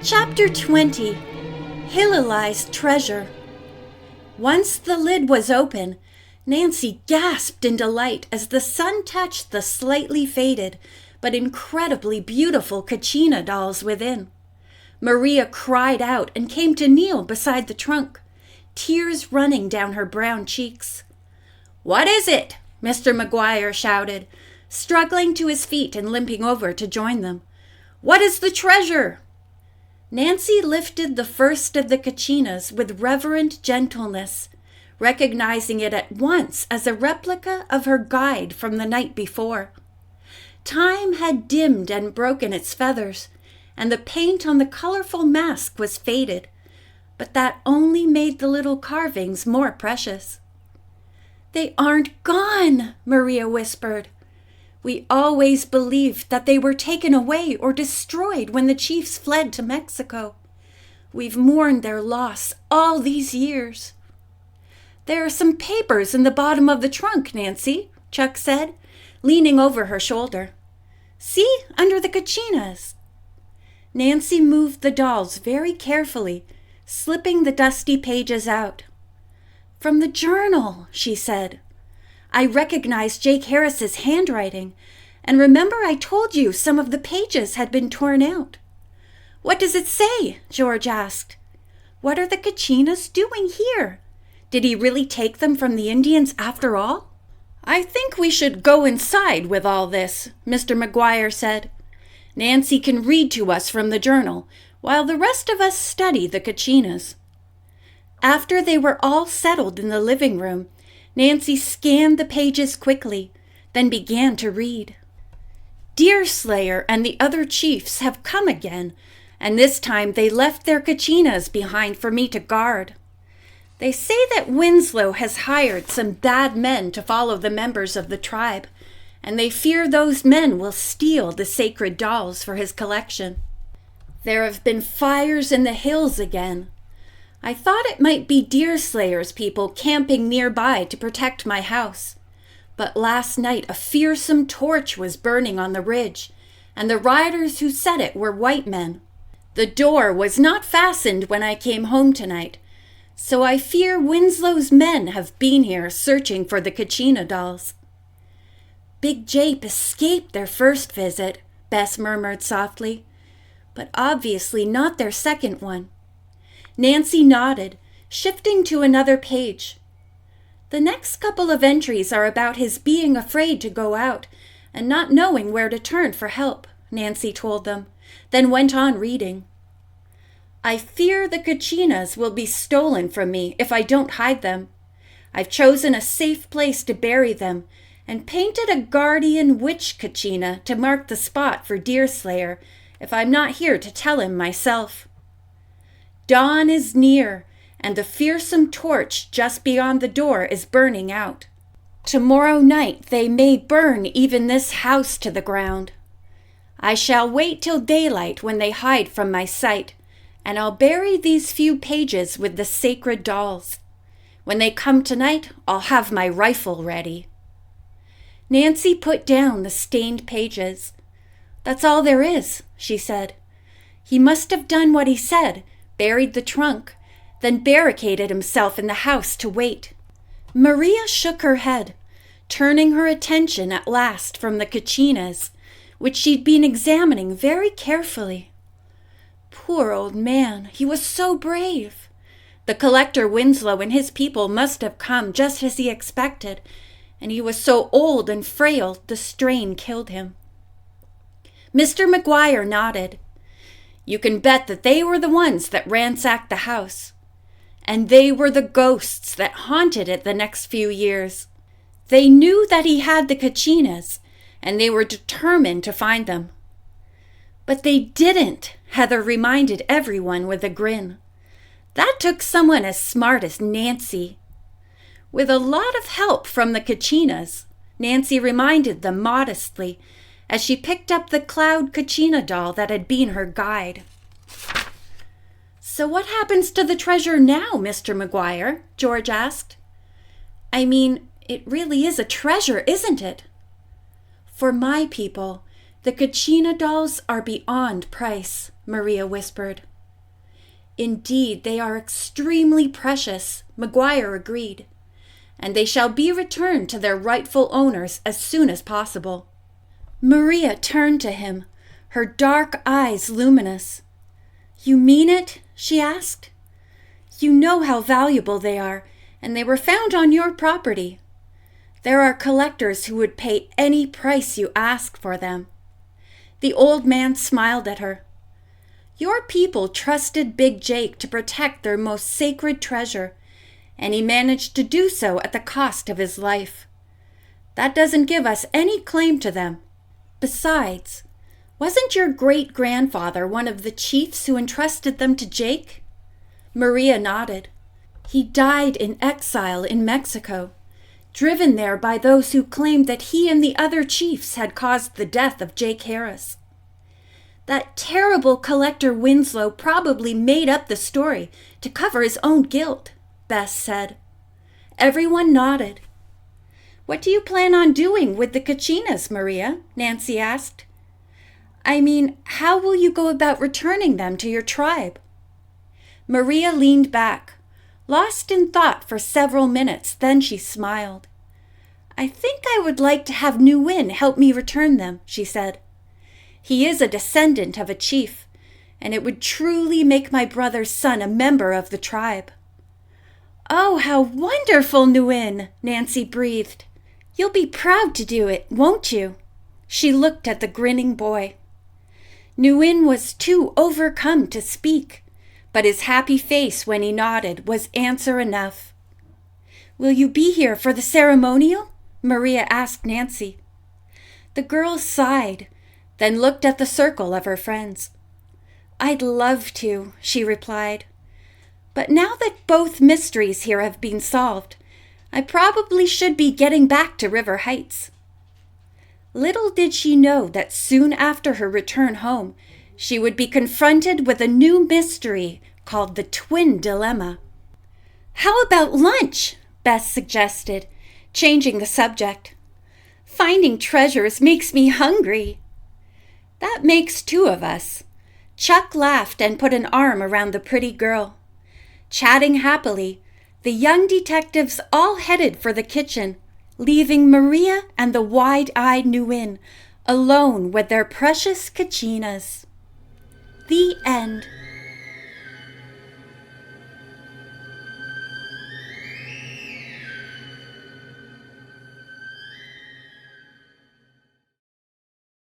Chapter 20. Hilili's Treasure. Once the lid was open, Nancy gasped in delight as the sun touched the slightly faded but incredibly beautiful Kachina dolls within. Maria cried out and came to kneel beside the trunk, tears running down her brown cheeks. "What is it?" Mr. McGuire shouted, struggling to his feet and limping over to join them. "What is the treasure?" Nancy lifted the first of the Kachinas with reverent gentleness, recognizing it at once as a replica of her guide from the night before. Time had dimmed and broken its feathers, and the paint on the colorful mask was faded, but that only made the little carvings more precious. "They aren't gone," Maria whispered. "We always believed that they were taken away or destroyed when the chiefs fled to Mexico. We've mourned their loss all these years." "There are some papers in the bottom of the trunk, Nancy," Chuck said, leaning over her shoulder. "See, under the Kachinas." Nancy moved the dolls very carefully, slipping the dusty pages out. "From the journal," she said. "I recognized Jake Harris's handwriting, and remember I told you some of the pages had been torn out." "What does it say?" George asked. "What are the Kachinas doing here? Did he really take them from the Indians after all?" "I think we should go inside with all this," Mr. McGuire said. "Nancy can read to us from the journal, while the rest of us study the Kachinas." After they were all settled in the living room, Nancy scanned the pages quickly, then began to read. "Deerslayer and the other chiefs have come again, and this time they left their Kachinas behind for me to guard. They say that Winslow has hired some bad men to follow the members of the tribe, and they fear those men will steal the sacred dolls for his collection. There have been fires in the hills again. I thought it might be Deerslayer's people camping nearby to protect my house, but last night a fearsome torch was burning on the ridge, and the riders who set it were white men. The door was not fastened when I came home tonight, so I fear Winslow's men have been here searching for the Kachina dolls." "Big Jape escaped their first visit," Bess murmured softly, "but obviously not their second one." Nancy nodded, shifting to another page. "The next couple of entries are about his being afraid to go out and not knowing where to turn for help," Nancy told them, then went on reading. "I fear the Kachinas will be stolen from me if I don't hide them. I've chosen a safe place to bury them and painted a guardian witch Kachina to mark the spot for Deerslayer if I'm not here to tell him myself. Dawn is near, and the fearsome torch just beyond the door is burning out. Tomorrow night they may burn even this house to the ground. I shall wait till daylight when they hide from my sight, and I'll bury these few pages with the sacred dolls. When they come tonight, I'll have my rifle ready." Nancy put down the stained pages. "That's all there is," she said. "He must have done what he said, buried the trunk, then barricaded himself in the house to wait." Maria shook her head, turning her attention at last from the Kachinas, which she'd been examining very carefully. "Poor old man, he was so brave. The collector Winslow and his people must have come just as he expected, and he was so old and frail the strain killed him." Mr. McGuire nodded. "You can bet that they were the ones that ransacked the house. And they were the ghosts that haunted it the next few years. They knew that he had the Kachinas, and they were determined to find them." "But they didn't," Heather reminded everyone with a grin. "That took someone as smart as Nancy." "With a lot of help from the Kachinas," Nancy reminded them modestly, as she picked up the cloud Kachina doll that had been her guide. "So what happens to the treasure now, Mr. McGuire?" George asked. "I mean, it really is a treasure, isn't it?" "For my people, the Kachina dolls are beyond price," Maria whispered. Indeed, they are extremely precious, McGuire agreed, and they shall be returned to their rightful owners as soon as possible. Maria turned to him, her dark eyes luminous. You mean it? She asked. You know how valuable they are, and they were found on your property. There are collectors who would pay any price you ask for them. The old man smiled at her. Your people trusted Big Jake to protect their most sacred treasure, and he managed to do so at the cost of his life. That doesn't give us any claim to them. Besides, wasn't your great-grandfather one of the chiefs who entrusted them to Jake? Maria nodded. He died in exile in Mexico, driven there by those who claimed that he and the other chiefs had caused the death of Jake Harris. That terrible collector Winslow probably made up the story to cover his own guilt, Bess said. Everyone nodded. What do you plan on doing with the Kachinas, Maria? Nancy asked. I mean, how will you go about returning them to your tribe? Maria leaned back, lost in thought for several minutes, then she smiled. I think I would like to have Nguyen help me return them, she said. He is a descendant of a chief, and it would truly make my brother's son a member of the tribe. Oh, how wonderful, Nguyen, Nancy breathed. You'll be proud to do it, won't you? She looked at the grinning boy. Nguyen was too overcome to speak, but his happy face when he nodded was answer enough. Will you be here for the ceremonial? Maria asked Nancy. The girl sighed, then looked at the circle of her friends. I'd love to, she replied. But now that both mysteries here have been solved, I probably should be getting back to River Heights. Little did she know that soon after her return home, she would be confronted with a new mystery called the Twin Dilemma. How about lunch? Bess suggested, changing the subject. Finding treasures makes me hungry. That makes two of us. Chuck laughed and put an arm around the pretty girl. Chatting happily, the young detectives all headed for the kitchen, leaving Maria and the wide-eyed Nguyen alone with their precious Kachinas. The end.